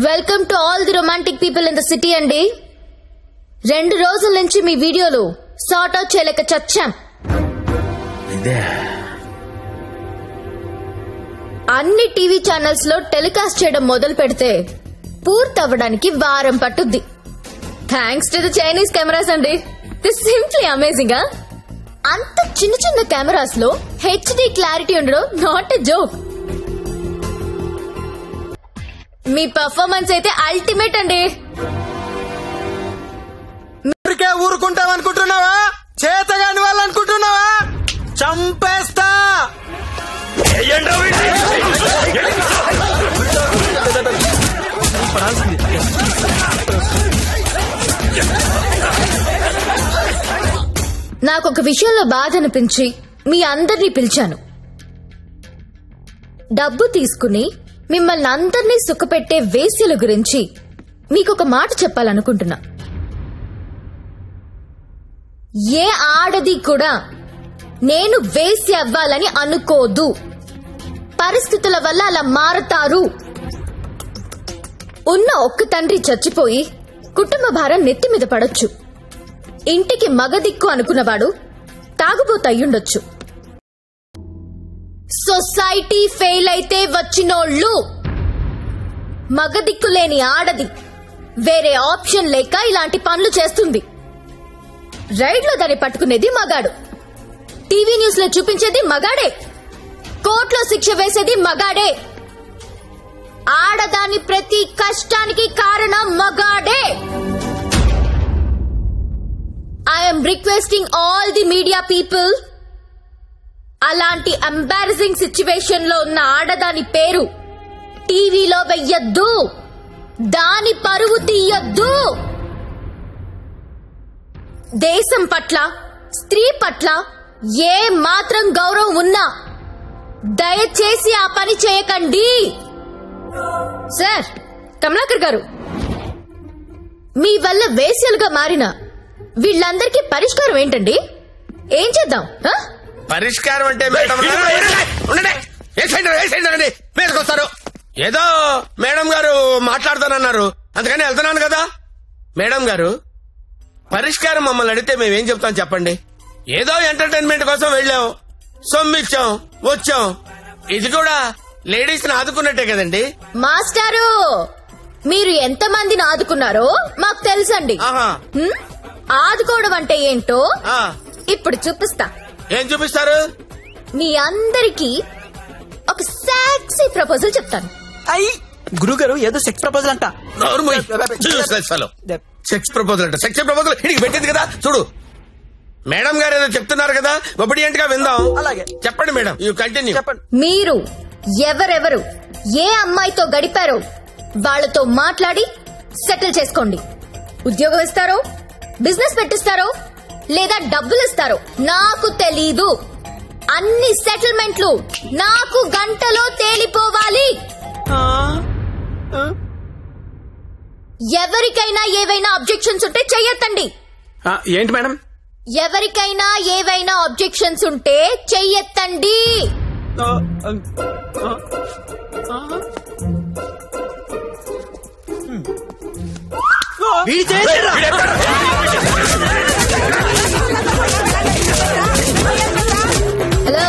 Welcome to all the romantic people in the city అండి. 2 రోజుల నుంచి మీ వీడియోలు సార్ట్ అవుట్ చేయలేక చచ్చాం. అన్ని టీవీ ఛానల్స్ లో టెలికాస్ట్ చేయడం మొదలు పెడితే పూర్తవ్వడానికి వారం పట్టుద్ది. Thanks to the Chinese cameras అండి. This simply amazing. అంత చిన్న చిన్న కెమెరాస్ లో హెచ్డి క్లారిటీ ఉండడం నాట్ ఎ జోక్. మీ పర్ఫార్మెన్స్ అయితే అల్టిమేట్ అండి. ఊరుకుంటాం అనుకుంటున్నావా? చేతగాని వాళ్ళు అనుకుంటున్నావా? చంపేస్తా. నాకొక విషయంలో బాధ అనిపించి మీ అందరినీ పిలిచాను. డబ్బు తీసుకుని మిమ్మల్ని అందరినీ సుఖపెట్టే వేశ్యల గురించి మీకొక మాట చెప్పాలనుకుంటున్నా. ఏ ఆడది కూడా నేను వేశ్య అవ్వాలని అనుకోదు. పరిస్థితుల వల్ల అలా మారతారు. ఉన్న ఒక్క తండ్రి చచ్చిపోయి కుటుంబ భారం నెత్తి మీద పడొచ్చు. ఇంటికి మగదిక్కు అనుకున్నవాడు తాగుబోతయ్యుండొచ్చు. సొసైటీ ఫెయిల్ అయితే వచ్చినోళ్ళు. మగదిక్కు లేని ఆడది వేరే ఆప్షన్ లేక ఇలాంటి పనులు చేస్తుంది. రైడ్ లో దాన్ని పట్టుకునేది మగాడు, టీవీ న్యూస్ లో చూపించేది మగాడే, కోర్టులో శిక్ష వేసేది మగాడే. ఆడదాని ప్రతి కష్టానికి కారణం మగాడే. I'm requesting all the media people, అలాంటి ఎంబారసింగ్ సిచ్యువేషన్ లో ఉన్న ఆడదాని పేరు టీవీలో వెయ్యొద్దు. దాని పరువు తీయొద్దు. దేశం పట్ల, స్త్రీ పట్ల ఏ మాత్రం గౌరవం ఉన్నా దయచేసి ఆ పని చేయకండి. సార్ కమలాకర్ గారు, మీ వల్ల వేశ్యలుగా మారిన వీళ్ళందరికీ పరిష్కారం ఏంటండి? ఏం చేద్దాం? పరిష్కారం అంటే మీదకొస్తారు. ఏదో మేడం గారు మాట్లాడతానన్నారు, అందుకని వెళ్తున్నాను కదా. మేడం గారు, పరిష్కారం మమ్మల్ని అడిగితే మేమేం చెప్తాం చెప్పండి? ఏదో ఎంటర్టైన్మెంట్ కోసం వెళ్ళాం, సొమ్మిచ్చాం, వచ్చాం. ఇది కూడా లేడీస్ ని ఆదుకున్నట్టే కదండి. మాస్టారు, మీరు ఎంత మందిని ఆదుకున్నారో మాకు తెలుసండి. ఆదుకోవడం అంటే ఏంటో ఇప్పుడు చూపిస్తా. ఏం చూపిస్తారు? మీ అందరికీ ఒక సెక్సీ ప్రపోజల్ చెప్తాను. గురుగారు ఏదో సెక్స్ ప్రపోజల్ అంట. సెక్స్ ప్రపోజల్ అంట. సెక్స్ ప్రపోజల్ ఇంటికి పెట్టింది కదా చూడు. మేడం గారు ఏదో చెప్తున్నారు కదా, ఒబిడియంట్ గా విందాం. అలాగే చెప్పండి మేడం, యూ కంటిన్యూ. చెప్పండి. మీరు ఎవరెవరు ఏ అమ్మాయితో గడిపారో వాళ్లతో మాట్లాడి సెటిల్ చేసుకోండి. ఉద్యోగం ఇస్తారో, బిజినెస్ పెట్టిస్తారో, లేదా డబ్బులు ఇస్తారో నాకు తెలీదు. అన్ని సెటిల్మెంట్లు నాకు గంటలో తేలిపోవాలి. ఎవరికైనా ఏవైనా అబ్జెక్షన్స్ ఉంటే చెయ్యొద్దండి. ఏంటి మేడం? ఎవరికైనా ఏవైనా అబ్జెక్షన్స్ ఉంటే చెయ్యొద్దండి. Hello,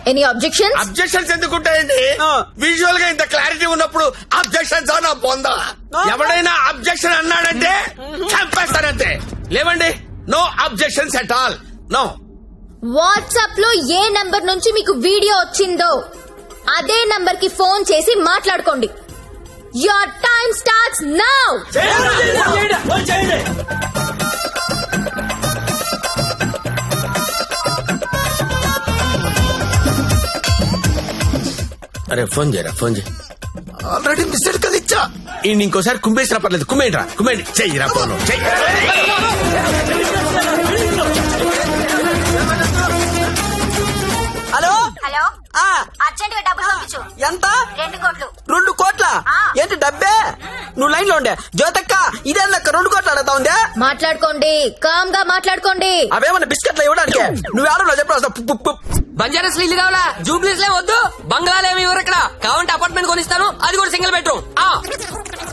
any objections? అబ్జెక్షన్స్ ఎందుకుంటాయండి? విజువల్ గా ఇంత క్లారిటీ ఉన్నప్పుడు అబ్జెక్షన్స్ నా పొందా. ఎవడైనా అబ్జెక్షన్ అన్నాడంటే చంపేస్తానంతే. లేవండి, no objections at all. No. WhatsApp లో ఏ నంబర్ నుంచి మీకు వీడియో వచ్చిందో అదే నంబర్ కి ఫోన్ చేసి మాట్లాడుకోండి. Your time starts now. అరే ఫోన్ చేయరా, ఫోన్ చేయి. ఆల్రెడీ మిస్డ్ కాల్ ఇచ్చా. ఇంకోసారి కుమ్మేసినా పర్లేదు, కుమ్మేంట్రా, కుమ్మేండి. చెయ్యిరా ఫోన్. హలో హలో ఆ, అర్జెంట్ గా డబ్బులు పంపించు. ఎంత? 2 కోట్లు. 2 కోట్ల? ఏంటి డబ్బే? నువ్వు లైన్ లో ఉండే జ్యోతక్క, ఇదే లెక్క 2 కోట్లు అడుగుతా ఉందే. మాట్లాడుకోండి, కామ్ గా మాట్లాడుకోండి. అవేమన్నా బిస్కెట్లు ఇవ్వడానికి? నువ్వు ఆడలో చెప్పు. బంజారాస్ ఇల్లు కావాలా? జూబ్లీస్ లే వద్దు, బంగ్లాలు ఏమి ఇవ్వరు ఇక్కడ. కావాలంటే అపార్ట్మెంట్ కొనిస్తాను, అది కూడా సింగిల్ బెడ్రూమ్.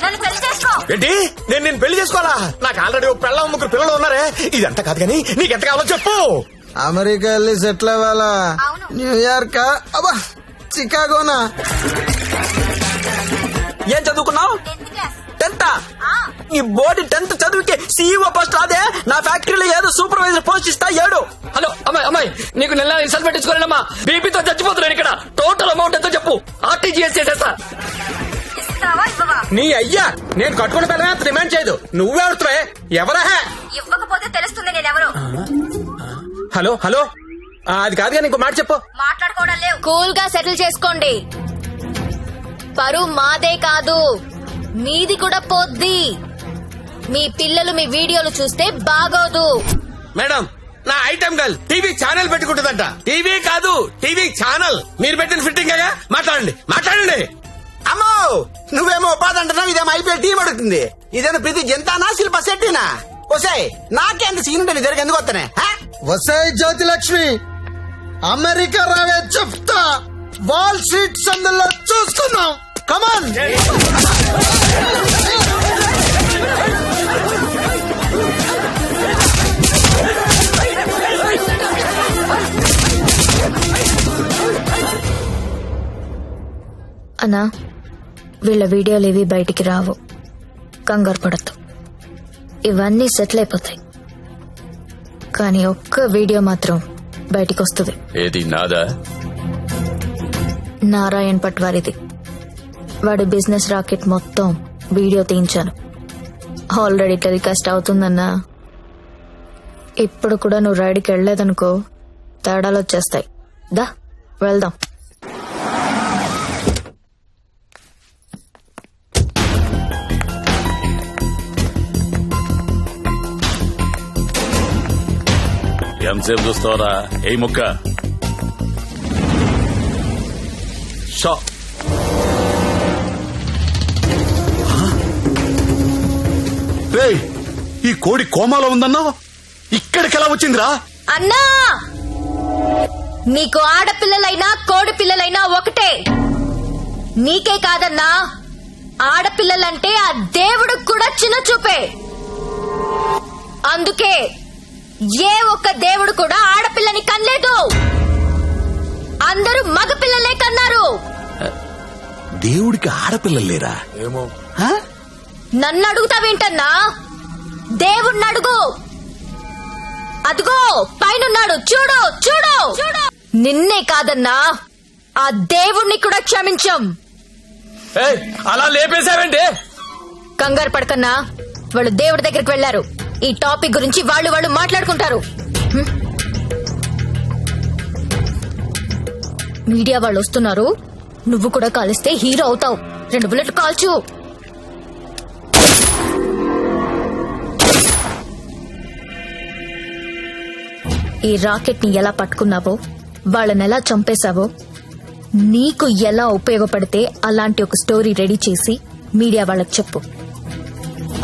నన్ను పెళ్లి చేసుకో. ఏంటి నేను పెళ్లి చేసుకోవాలా? నాకు ఆల్రెడీ 3 పిల్లలు ఉన్నారే. ఇదంతా కాదు కానీ నీకెంత కావాలో చెప్పు. అమెరికా వెళ్ళి సెటిల్ అవ్వాలా? న్యూయార్క్, అబ్బా చికాగోనా? ఏం చదువుకున్నావు? 10th. ఈ బోర్డు 10th చదువుకి CEO పోస్ట్ రాదే. నా ఫ్యాక్టరీలో ఏదో సూపర్వైజర్ పోస్ట్ ఇస్తా 7. హలో అమ్మాయి, నీకు నెల రిసల్ట్ పెట్టించుకోలేనమ్మా. బీపీతో చచ్చిపోతున్నాను ఇక్కడ. టోటల్ అమౌంట్ ఎంతో చెప్పు, ఆర్టీజీఎస్ చేసేస్తా. ఇస్తావా ఇవ్వవా? నీ అయ్యా నేను కట్టుకున్న పిల్లమే అంత డిమాండ్ చేయదు. నువ్వే అడుగుతావే? ఎవరా? ఇవ్వకపోతే తెలుస్తుంది నేనెవరు. హలో అది కాదు కానీ ఇంకో మాట చెప్పు. మాట్లాడుకోవడం లేవు. కూల్ గా సెటిల్ చేసుకోండి. పరువు మాదే కాదు, మీది కూడా పోద్ది. మీ పిల్లలు మీ వీడియోలు చూస్తే బాగోదు. మేడం, నా ఐటమ్ గర్ల్ టీవీ ఛానల్ పెట్టుకుంటుందంట. టీవీ కాదు, టీవీ ఛానల్. మీరు పెట్టిన ఫిట్టింగ్ గా మాట్లాడండి. అమ్మో, నువ్వేమో ఉపాధి అంటున్నావు, ఇదేమో ఐపీఎల్ టీం అడుగుతుంది. ఇదేమో ప్రతి జంతానా శిల్ప శెట్టినా? వసాయి నాకేంత సీన్ ఉంటే జరిగి ఎందుకు వస్తానే? వసాయి జ్యోతి లక్ష్మి, అమెరికా రావే చెప్తా. వాల్ స్ట్రీట్ సందులో చూసుకుందాం. కమాన్. అన్నా, వీళ్ళ వీడియోలు ఏవి బయటికి రావు, కంగారు పడద్దు. ఇవన్నీ సెటిల్ అయిపోతాయి. కానీ ఒక్క వీడియో మాత్రం బయటికి వస్తుంది. ఏది నాదా? నారాయణ్ పట్వారిది. వాడి బిజినెస్ రాకెట్ మొత్తం వీడియో తీయించాను. ఆల్రెడీ టెలికాస్ట్ అవుతుందన్నా. ఇప్పుడు కూడా నువ్వు రైడ్కి వెళ్లేదనుకో, తేడాలు వచ్చేస్తాయి. దా వెళ్దాం. ఎంతసేపు చూస్తావరా? ఏ ముక్క షా. రేయ్, ఈ కోడి కోమాలో ఉందన్నావు, ఇక్కడికి ఎలా వచ్చిందిరా? అన్నా, నీకు ఆడపిల్లలైనా కోడి పిల్లలైనా ఒకటే. నీకే కాదన్నా, ఆడపిల్లలంటే ఆ దేవుడికి కూడా చిన్న చూపే. అందుకే ఏ ఒక్క దేవుడు కూడా ఆడపిల్లని కనలేదు. అందరూ మగపిల్లలే కన్నారు. దేవుడికి ఆడపిల్లలు లేరా? ఏమో. నన్ను అడుగుతావేంటన్నా? దేవుణ్ణి అడుగు. అదిగో పైనున్నాడు, చూడు చూడు. నిన్నే కాదన్నా, ఆ దేవుణ్ణి కూడా క్షమించం. అలా లేపేశావేంటి? కంగారు పడకన్నా, వాళ్ళు దేవుడి దగ్గరికి వెళ్లారు. ఈ టాపిక్ గురించి వాళ్ళు మాట్లాడుకుంటారు. మీడియా వాళ్ళు వస్తున్నారు. నువ్వు కూడా కాలిస్తే హీరో అవుతావు. 2 బుల్లెట్లు కాల్చు. ఈ రాకెట్ ని ఎలా పట్టుకున్నావో, వాళ్ళని ఎలా చంపేశావో, నీకు ఎలా ఉపయోగపడితే అలాంటి ఒక స్టోరీ రెడీ చేసి మీడియా వాళ్ళకి చెప్పు.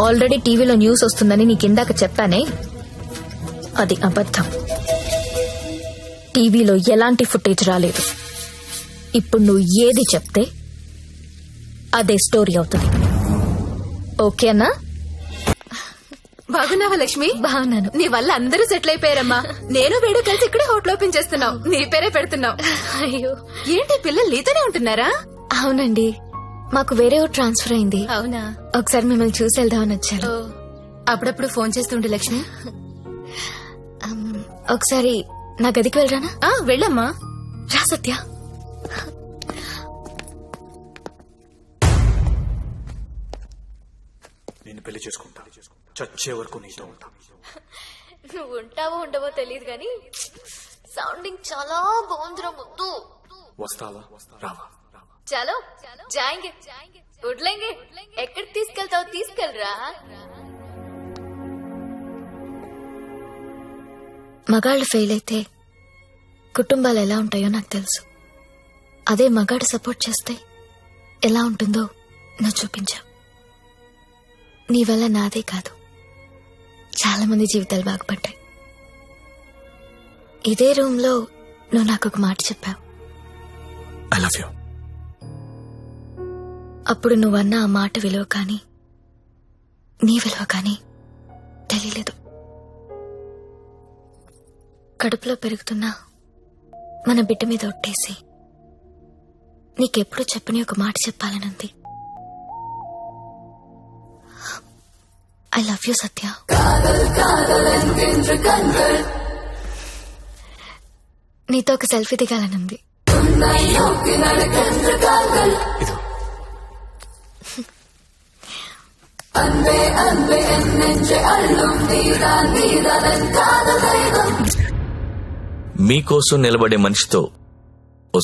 ఆల్రెడీ టీవీలో న్యూస్ వస్తుందని నీకిందాక చెప్పానే, అది అబద్ధం. టీవీలో ఎలాంటి ఫుటేజ్ రాలేదు. ఇప్పుడు నువ్వు ఏది చెప్తే అదే స్టోరీ అవుతుంది. ఓకేనా? బాగున్నావా లక్ష్మి? బాగున్నాను. నీ వల్ల అందరూ సెటిల్ అయిపోయారమ్మా. నేను వీడు కలిసి ఇక్కడే హోటల్ ఓపెన్ చేస్తున్నావు. నీ పేరే పెడుతున్నావు. అయ్యో, ఏంటి పిల్లలు నీతోనే ఉంటున్నారా? అవునండి, మాకు వేరే ఊరు ట్రాన్స్ఫర్ అయింది. అవునా? ఒకసారి మిమ్మల్ని చూసి వెళ్దామని వచ్చాను. అప్పుడప్పుడు ఫోన్ చేస్తుండే లక్ష్మి. ఒకసారి నా గదికి వెళ్ళరానా? వెళ్ళమ్మా. రా సత్య. నేను పెళ్లి చేసుకుంటా, చచ్చే వరకు నీతో ఉంటా. నువ్వు ఉంటావో ఉండవో తెలియదు గాని సౌండింగ్ చాలా బాగుందిరా ముద్దు. వస్తావా రావా? చలో జాయింగే వడ్లేంగే. ఎక్కడికి తీసుకెళ్తావు తీసుకెళ్ళరా. మగాళ్ళు ఫెయిల్ అయితే కుటుంబాలు ఎలా ఉంటాయో నాకు తెలుసు. అదే మగాడు సపోర్ట్ చేస్తే ఎలా ఉంటుందో నువ్వు చూపించావు. నీ వల్ల నాదే కాదు, చాలా మంది జీవితాలు బాగుపడ్డాయి. ఇదే రూమ్ లో నువ్వు నాకు ఒక మాట చెప్పావు. I love you. అప్పుడు నువ్వన్న ఆ మాట విలువ కానీ నీ విలువ కానీ తెలియలేదు. కడుపులో పెరుగుతున్నా మన బిడ్డ మీద ఒట్టేసి నీకెప్పుడు చెప్పని ఒక మాట చెప్పాలనుంది. ఐ లవ్ యూ సత్య. నీతో ఒక సెల్ఫీ దిగాలనుంది. మీకోసం నిలబడే మనిషితో